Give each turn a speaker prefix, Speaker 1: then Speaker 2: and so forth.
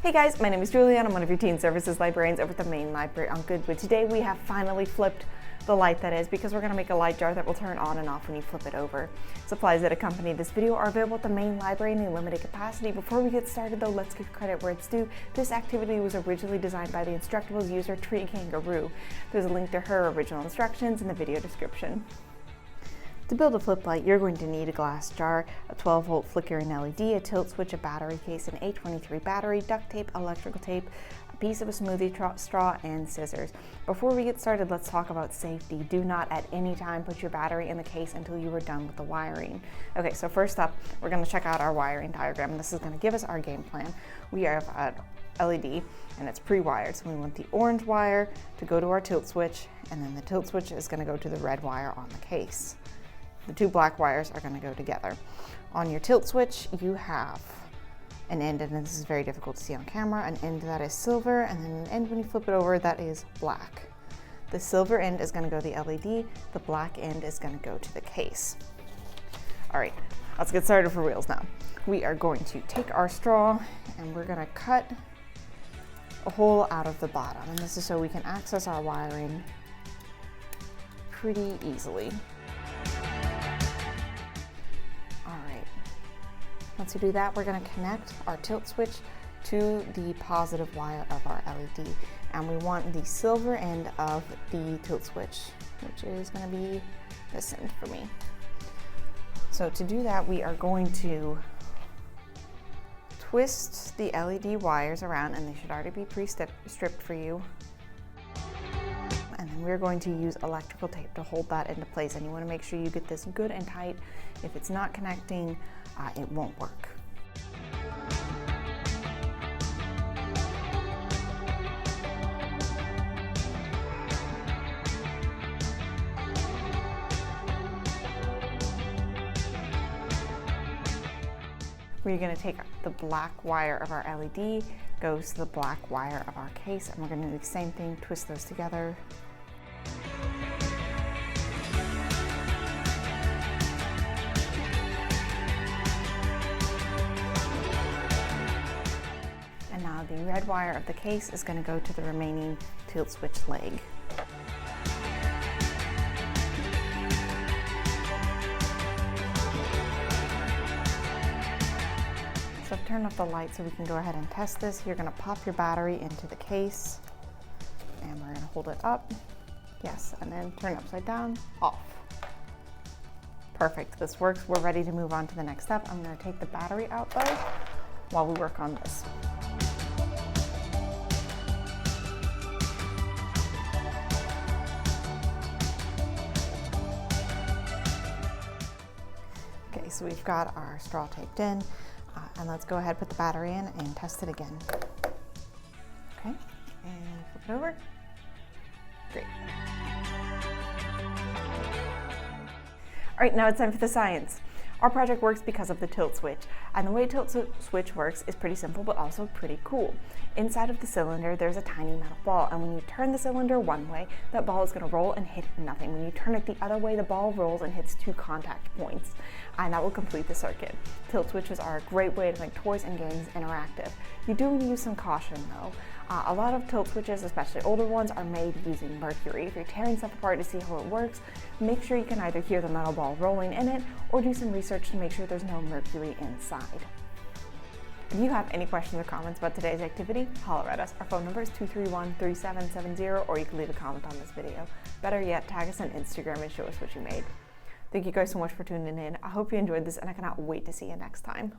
Speaker 1: Hey guys, my name is Julian. I'm one of your teen services librarians over at the main library on Goodwood. Today we have finally flipped the light, that is, because we're going to make a light jar that will turn on and off when you flip it over. Supplies that accompany this video are available at the main library in a limited capacity. Before we get started though, let's give credit where it's due. This activity was originally designed by the Instructables user Tree Kangaroo. There's a link to her original instructions in the video description. To build a flip light, you're going to need a glass jar, a 12-volt flickering LED, a tilt switch, a battery case, an A23 battery, duct tape, electrical tape, a piece of a smoothie straw, and scissors. Before we get started, let's talk about safety. Do not at any time put your battery in the case until you are done with the wiring. Okay, so first up, we're going to check out our wiring diagram, and this is going to give us our game plan. We have an LED, and it's pre-wired, so we want the orange wire to go to our tilt switch, and then the tilt switch is going to go to the red wire on the case. The two black wires are going to go together. On your tilt switch, you have an end, and this is very difficult to see on camera, an end that is silver, and then an end when you flip it over that is black. The silver end is going to go to the LED, the black end is going to go to the case. All right, let's get started for reals now. We are going to take our straw and we're going to cut a hole out of the bottom, and this is so we can access our wiring pretty easily. Once we do that, we're going to connect our tilt switch to the positive wire of our LED. And we want the silver end of the tilt switch, which is going to be this end for me. So to do that, we are going to twist the LED wires around, and they should already be pre-stripped for you. And then we're going to use electrical tape to hold that into place. And you want to make sure you get this good and tight. If it's not connecting, it won't work. We're going to take the black wire of our LED, goes to the black wire of our case, and we're going to do the same thing, twist those together. And now the red wire of the case is going to go to the remaining tilt switch leg. So I've turned off the light so we can go ahead and test this. You're going to pop your battery into the case, and we're going to hold it up. Yes, and then turn it upside down, off. Perfect, this works. We're ready to move on to the next step. I'm going to take the battery out though while we work on this. Okay, so we've got our straw taped in, and let's go ahead and put the battery in and test it again. Okay, and flip it over. Great. All right, now it's time for the science. Our project works because of the tilt switch, and the way tilt switch works is pretty simple but also pretty cool. Inside of the cylinder there's a tiny metal ball, and when you turn the cylinder one way, that ball is going to roll and hit nothing. When you turn it the other way, the ball rolls and hits two contact points, and that will complete the circuit. Tilt switches are a great way to make toys and games interactive. You do want to use some caution though. A lot of tilt switches, especially older ones, are made using mercury. If you're tearing stuff apart to see how it works, make sure you can either hear the metal ball rolling in it or do some research to make sure there's no mercury inside. If you have any questions or comments about today's activity, holler at us. Our phone number is 231-3770, or you can leave a comment on this video. Better yet, tag us on Instagram and show us what you made. Thank you guys so much for tuning in. I hope you enjoyed this, and I cannot wait to see you next time.